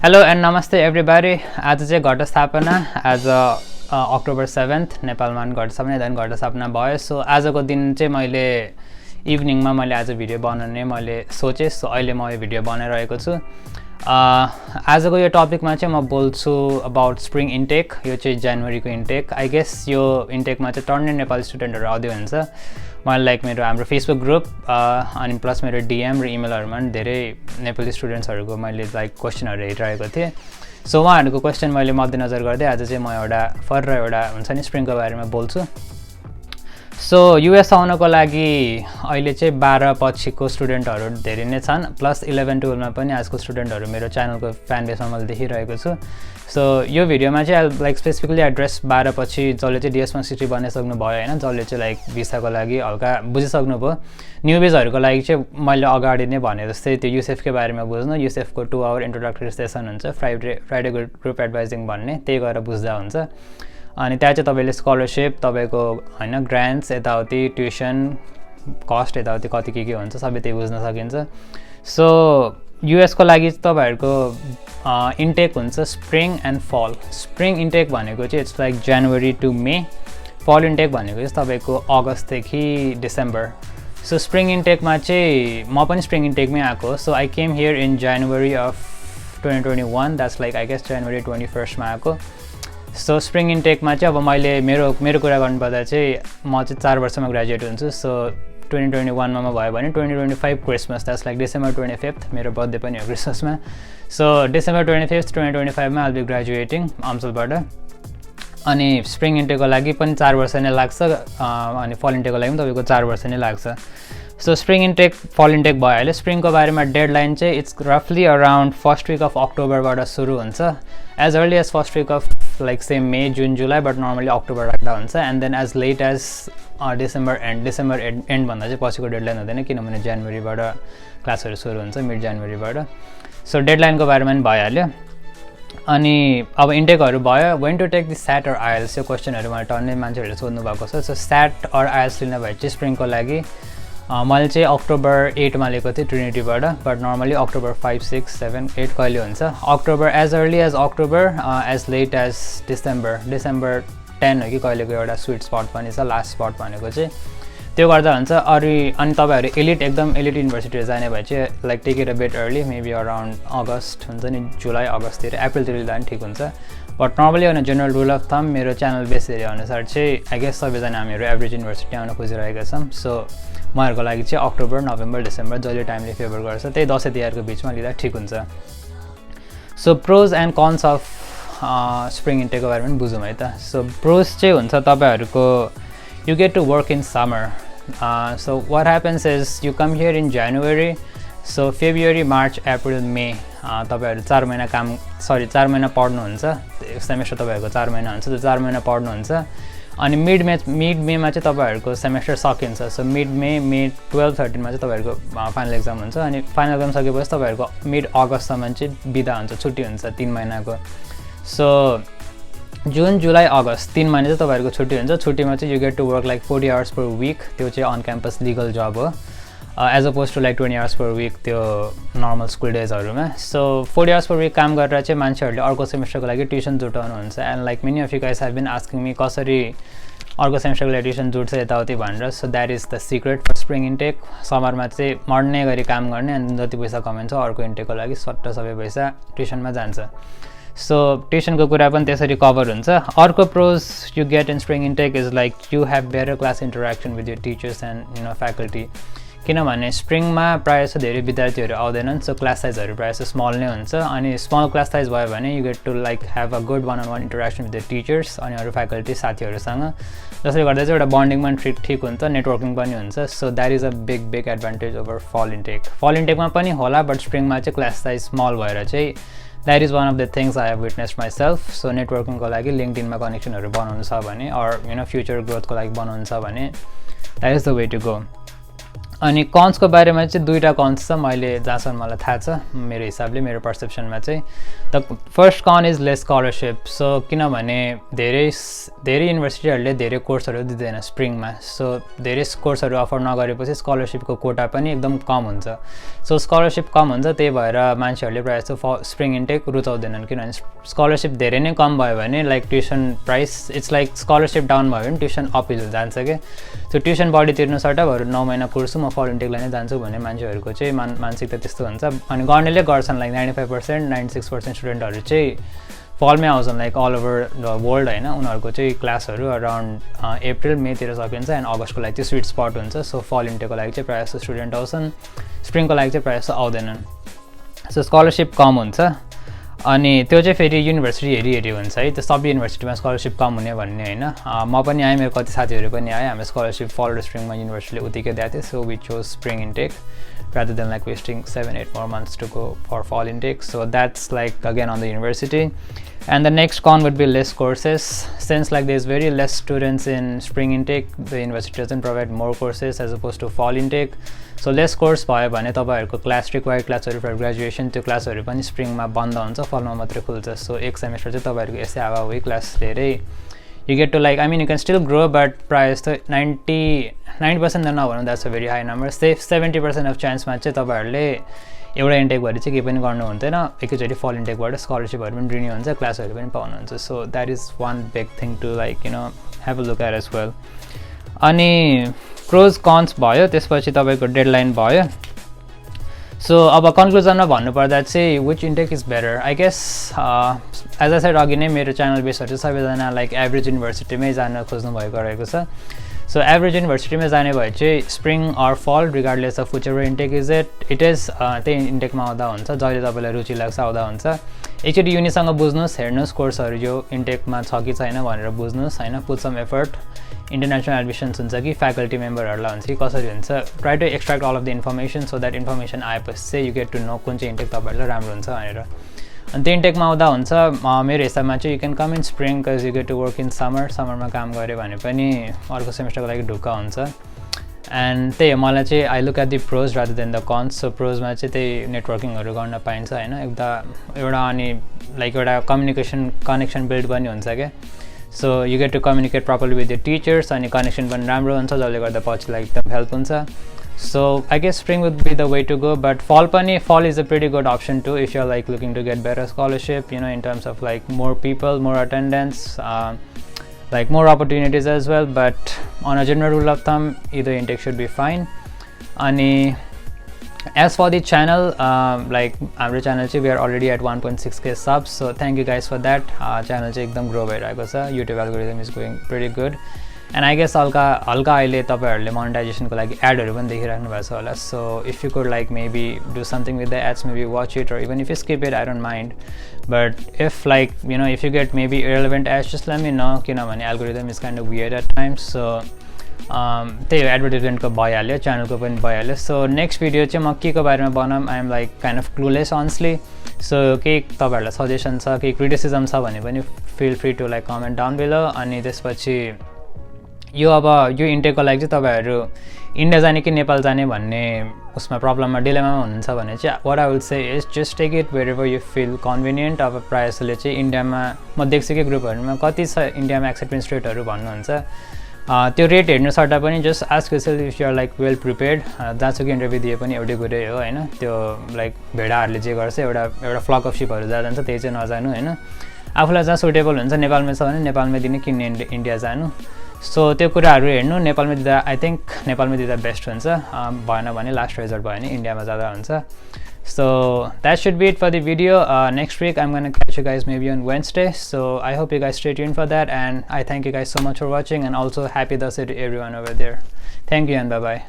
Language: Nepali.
Hello and namaste everybody. आज चाहिँ घटस्थापना आज अक्टोबर 7th नेपालमा घटस्थापना देन घटस्थापना भयो. सो आजको दिन चाहिँ मैले इभिनिङमा मैले आज भिडियो बनाउने मैले सोचे. सो अहिले म यो भिडियो बनाइरहेको छु. आजको यो टपिकमा चाहिँ म बोल्छु अबाउट स्प्रिङ इन्टेक. यो चाहिँ जनवरीको इन्टेक. आई गेस यो इन्टेकमा चाहिँ टर्ने नेपाली स्टुडेन्टहरू आउँदै हुन्छ. मैले लाइक मेरो हाम्रो फेसबुक ग्रुप अनि प्लस मेरो डिएम र इमेलहरूमा पनि धेरै नेपाली स्टुडेन्ट्सहरूको मैले लाइक क्वेसनहरू हेरिरहेको थिएँ. सो उहाँहरूको क्वेसन मैले मध्यनजर गर्दै आज चाहिँ म एउटा हुन्छ नि स्प्रिङको बारेमा बोल्छु. सो युएस आउनको लागि अहिले चाहिँ 12 पछिको स्टुडेन्टहरू धेरै नै छन्. प्लस 11-12मा पनि आजको स्टुडेन्टहरू मेरो च्यानलको फ्यान बेसमा मैले देखिरहेको छु. सो यो भिडियोमा चाहिँ लाइक स्पेसिफिकली एड्रेस 12 पछि जसले चाहिँ DS-160 बनाइसक्नु भयो होइन, जसले चाहिँ लाइक भिसाको लागि हल्का बुझिसक्नु भयो. न्युबेजहरूको लागि चाहिँ मैले अगाडि नै भने जस्तै त्यो युसेफकै बारेमा बुझ्नु. युसेफको 2 आवर इन्ट्रोडक्टरी सेसन हुन्छ फ्राइडे ग्रुप एडभाइजिङ भन्ने, त्यही गरेर बुझ्दा हुन्छ. अनि त्यहाँ चाहिँ तपाईँले स्कलरसिप तपाईँको होइन ग्रान्ट्स यताउति ट्युसन कस्ट यताउति कति के हुन्छ सबै त्यही बुझ्न सकिन्छ. सो युएसको लागि तपाईँहरूको इन्टेक हुन्छ spring and fall. Spring intake भनेको चाहिँ it's like January to May. Fall intake भनेको चाहिँ तपाईँको अगस्तदेखि डिसेम्बर. सो स्प्रिङ इन्टेकमा चाहिँ म पनि स्प्रिङ इन्टेकमै आएको. So I came here in January of 2021. That's like I guess January 21मा आएको. सो स्प्रिङ इन्टेकमा चाहिँ अब मैले मेरो कुरा गर्नुपर्दा चाहिँ म चाहिँ 4 वर्षमा ग्रेजुएट हुन्छु. सो 2021मा भयो भने 2025 Christmas that's like December 25th मेरो बर्थडे पनि हो क्रिसमसमा. सो डिसेम्बर 25th 2025मा आल बी ग्रेजुएटिङ अम्सलबाट. अनि स्प्रिङ इन्टेकको लागि पनि 4 वर्ष नै लाग्छ अनि फल इन्टेकको लागि पनि तपाईँको 4 वर्ष नै लाग्छ. So spring intake fall intake भयो अहिले. स्प्रिङको बारेमा डेडलाइन चाहिँ इट्स रफली अराउन्ड फर्स्ट विक अफ अक्टोबरबाट सुरु हुन्छ. As early as first week of like same May June July but normally October राख्दा हुन्छ. And then as late as December end भन्दा चाहिँ पछिको डेडलाइन हुँदैन किनभने जनवरीबाट क्लासहरू सुरु हुन्छ मिड जनवरीबाट. सो डेडलाइनको बारेमा पनि भइहाल्यो. अनि अब इन्टेकहरू भयो. When to take the SAT or IELTS यो क्वेसनहरू मलाई टन्नै मान्छेहरूले सोध्नु भएको छ. सो स्याट अर आइएल्स लिन भए चाहिँ स्प्रिङको लागि मैले चाहिँ अक्टोबर 8मा लिएको थिएँ ट्रिनिटीबाट. बट नर्मली अक्टोबर 5, 6, 7, 8 कहिले हुन्छ. October as early as October as late as December 10 हो कि कहिलेको एउटा स्विट स्पट पनि छ. लास्ट स्पट भनेको चाहिँ त्यो गर्दा हुन्छ. अनि तपाईँहरू एकदम एलिट युनिभर्सिटीहरू जाने भए चाहिँ like take it a bit early maybe around August हुन्छ नि, जुलाई अगस्ततिर अप्रिलतिर लिँदा पनि ठिक हुन्छ. बट नर्मली एउटा जेनरल रुल अफ थम मेरो च्यानल बेस हेरे अनुसार चाहिँ आई गेस सबैजना हामीहरू एभरेज युनिभर्सिटी आउन खोजिरहेका छौँ. सो उहाँहरूको लागि चाहिँ अक्टोबर नोभेम्बर डिसेम्बर जहिले टाइमले फेभर गर्छ त्यही दसैँ तिहारको बिचमा लिँदा ठिक हुन्छ. So pros and cons of spring इन्टेकको बारेमा पनि बुझौँ है त. सो प्रोज चाहिँ हुन्छ तपाईँहरूको you get to work in summer. So what happens is you come here in January. So February, March, April, May तपाईँहरू 4 महिना पढ्नुहुन्छ. सेमेस्टर तपाईँहरूको 4 महिना हुन्छ. त्यो 4 महिना पढ्नुहुन्छ. अनि मिड मेमा चाहिँ तपाईँहरूको सेमेस्टर सकिन्छ. सो मिड मे 12-13मा चाहिँ तपाईँहरूको फाइनल एक्जाम हुन्छ. अनि फाइनल एक्जाम सकेपछि तपाईँहरूको मिड अगस्तसम्म चाहिँ बिदा हुन्छ, छुट्टी हुन्छ 3 महिनाको. सो जुन जुलाई अगस्त 3 महिना चाहिँ तपाईँहरूको छुट्टी हुन्छ. छुट्टीमा चाहिँ you get to work like 40 hours per week. त्यो चाहिँ अन क्याम्पस लिगल जब हो as opposed to like 20 hours per week त्यो नर्मल स्कुल डेजहरूमा. सो 40 आवर्स पर विक काम गरेर चाहिँ मान्छेहरूले अर्को सेमेस्टरको लागि ट्युसन जुटाउनुहुन्छ. And like many of you guys have been asking me कसरी अर्को सेमेस्टरको लागि ट्युसन जुट्छ यताउति भनेर. So that is the secret for spring intake. समरमा चाहिँ मर्ने गरी काम गर्ने अनि जति पैसा कमाइन्छ अर्को इन्टेकको लागि सट्ट सबै पैसा ट्युसनमा जान्छ. सो ट्युसनको कुरा पनि त्यसरी कभर हुन्छ. अर्को pros you get in spring intake is like you have better class interaction with your teachers and faculty. किनभने स्प्रिङमा प्रायः जस्तो धेरै विद्यार्थीहरू आउँदैनन्. सो क्लास साइजहरू प्रायः जस्तो स्मल नै हुन्छ. अनि स्मल क्लास साइज भयो भने you get to like have a good one-on-one interaction with the teachers अनि अरू फ्याकल्टी साथीहरूसँग, जसले गर्दा चाहिँ एउटा बन्डिङ पनि ठिक हुन्छ, नेटवर्किङ पनि हुन्छ. So that is a big advantage over फल इन्टेक. फल इन्टेकमा पनि होला बट स्प्रिङमा चाहिँ क्लास साइज स्मल भएर चाहिँ that is one of the things I have witnessed myself. So नेटवर्किङको लागि लिङ्कडिनमा कनेक्सनहरू बनाउनु छ भने अर फ्युचर ग्रोथको लागि बनाउनु छ भने that is the way to go. अनि कन्सको बारेमा चाहिँ दुईटा कन्स छ मैले जहाँसम्म मलाई थाहा छ मेरो हिसाबले मेरो पर्सेप्सनमा चाहिँ the first con is less scholarship so किनभने धेरै युनिभर्सिटीहरूले धेरै कोर्सहरू दिँदैन स्प्रिङमा सो धेरै कोर्सहरू अफर नगरेपछि स्कलरसिपको कोटा पनि एकदम कम हुन्छ सो स्कलरसिप कम हुन्छ त्यही भएर मान्छेहरूले प्रायः जस्तो स्प्रिङ इन्टेक रुचाउँदैनन् किनभने स्कलरसिप धेरै नै कम भयो भने like tuition price it's like scholarship down भयो भने ट्युसन अप हिल जान्छ क्या सो ट्युसन बढी तिर्नु सट्टा बरु 9 महिना कोर्स म फल इन्टेकलाई नै जान्छु भन्ने मान्छेहरूको चाहिँ मानसिकता त्यस्तो हुन्छ अनि गर्नेले गर्छन् लाइक 95% 96% स्टुडेन्टहरू चाहिँ फलमै आउँछन् like all over the world होइन उनीहरूको चाहिँ क्लासहरू अराउन्ड अप्रिल मेतिर सकिन्छ एन्ड अगस्तको लागि चाहिँ स्विट स्पट हुन्छ सो फल इन्टेकको लागि चाहिँ प्रायः जस्तो स्टुडेन्ट आउँछन् स्प्रिङको लागि चाहिँ प्रायः जस्तो आउँदैनन् सो स्कलरसिप कम हुन्छ अनि त्यो चाहिँ फेरि युनिभर्सिटी हेरी हुन्छ है त्यो सबै युनिभर्सिटीमा स्कलरसिप कम हुने भन्ने होइन म पनि आएँ मेरो कति साथीहरू पनि आएँ हामी स्कलरसिप फल र स्प्रिङमा युनिभर्सिटीले उत्तिकै दिएको थियो so we chose spring intake rather than like wasting 7-8 more months to go for fall intake so that's like again on the university and the next con would be less courses since like there's very less students in spring intake the university doesn't provide more courses as opposed to fall intake so less course भयो भने तपाईहरुको क्लास रिक्वायर्ड क्लासहरु फर ग्रेजुएसन त्यो क्लासहरु पनि स्प्रिङमा बन्द हुन्छ फलमा मात्र खुल्छ सो एक सेमेस्टर चाहिँ तपाईहरुको यसै हावाहुई क्लास धेरै you get to like I mean you can still grow but price 90% then now that's a very high number say 70% of chance ma चाहिँ तपाईहरुले एउटा इन्टेक भरि चाहिँ के पनि गर्नु हुँदैन एकैचोटी फल इन्टेकबाट स्कलरशिपहरु पनि रिन्यू हुन्छ क्लासहरु पनि पाउनुहुन्छ so that is one big thing to like you know have a look at as well अनि प्रोज कन्स भयो त्यसपछि तपाईको डेडलाइन भयो सो अब कन्क्लुजनमा भन्नुपर्दा चाहिँ which intake is better I guess as a side अघि नै मेरो च्यानल बेसहरू सबैजना लाइक एभरेज युनिभर्सिटीमै जान खोज्नु भएको रहेको छ सो एभरेज युनिभर्सिटीमै जाने भए चाहिँ स्प्रिङ अर फल regardless of which ever intake is it is त्यही इन्टेकमा आउँदा हुन्छ जहिले तपाईँलाई रुचि लाग्छ आउँदा हुन्छ एकचोटि युनिसँग बुझ्नुहोस् हेर्नुहोस् कोर्सहरू यो इन्टेकमा छ कि छैन भनेर बुझ्नुहोस् होइन put some effort international admissions हुन्छ कि फ्याकल्टी मेम्बरहरूलाई हुन्छ कि कसरी हुन्छ try to extract all of the information so that information आएपछि चाहिँ यु गेट टु नो कुन चाहिँ इन्टेक तपाईँहरूलाई राम्रो हुन्छ भनेर अनि त्यो इन्टेकमा आउँदा हुन्छ मेरो हिसाबमा चाहिँ you can come in spring because you get to work in समरमा काम गऱ्यो भने पनि अर्को सेमेस्टरको लागि ढुक्का हुन्छ एन्ड त्यही हो मलाई चाहिँ I look at the pros rather than the cons so प्रोजमा चाहिँ त्यही नेटवर्किङहरू गर्न पाइन्छ होइन एउटा अनि लाइक एउटा कनेक्सन बिल्ड पनि हुन्छ क्या so you get to communicate properly with the teachers अनि कनेक्सन पनि राम्रो हुन्छ जसले गर्दा पछि लाइक एकदम हेल्प हुन्छ so I guess spring would be the way to go but fall is a pretty good option too if you're like looking to get better scholarship you know in terms of like more people more attendance like more opportunities as well but on a general rule of thumb either intake should be fine ani as for the channel like our channel we are already at 1.6k subs so thank you guys for that channel चाहिँ एकदम ग्रो भइरहेको छ YouTube algorithm is going pretty good and I guess हल्का अहिले तपाईहरुले मोनेटाइजेसनको लागि एडहरु पनि देखिराख्नु भएको छ होला so if you could like maybe do something with the ads maybe watch it or even if you skip it I don't mind but if like you know if you get maybe irrelevant ads just let me know किनभने algorithm is kind of weird at times so त्यही हो एडभर्टिजमेन्टको भइहाल्यो च्यानलको पनि भइहाल्यो सो नेक्स्ट भिडियो चाहिँ म के को बारेमा बनाऊँ I am like kind of clueless honestly so केही तपाईँहरूलाई सजेसन छ केही क्रिटिसिजम छ भने पनि feel free to like comment down below अनि त्यसपछि यो इन्टेकको लागि चाहिँ तपाईँहरू इन्डिया जाने कि नेपाल जाने भन्ने उसमा प्रब्लममा डिलेमामा हुनुहुन्छ भने चाहिँ what I will say is just take it wherever you feel convenient अब प्रायः जसोले चाहिँ इन्डियामा म देख्छु कि ग्रुपहरूमा कति छ इन्डियामा एक्सेप्टेन्स रेटहरू भन्नुहुन्छ त्यो रेट हेर्नु सट्टा पनि just ask yourself if you are like well prepared जहाँसुकै इन्टरभ्यू दिए पनि एउटै कुरै हो होइन त्यो लाइक भेडाहरूले जे गर्छ एउटा फ्लक अफ सिपहरू जान्छ त्यही चाहिँ नजानु होइन आफूलाई जहाँ सुटेबल हुन्छ नेपालमै छ भने नेपालमै दिने किन्ने इन्डिया जानु सो त्यो कुराहरू हेर्नु नेपालमै दिँदा आई थिङ्क नेपालमै दिँदा बेस्ट हुन्छ भएन भने लास्ट रिजल्ट भयो भने इन्डियामा जाँदा हुन्छ so that should be it for the video next week I'm gonna catch you guys maybe on Wednesday so I hope you guys stay tuned for that and I thank you guys so much for watching and also happy Dasai to everyone over there thank you and bye bye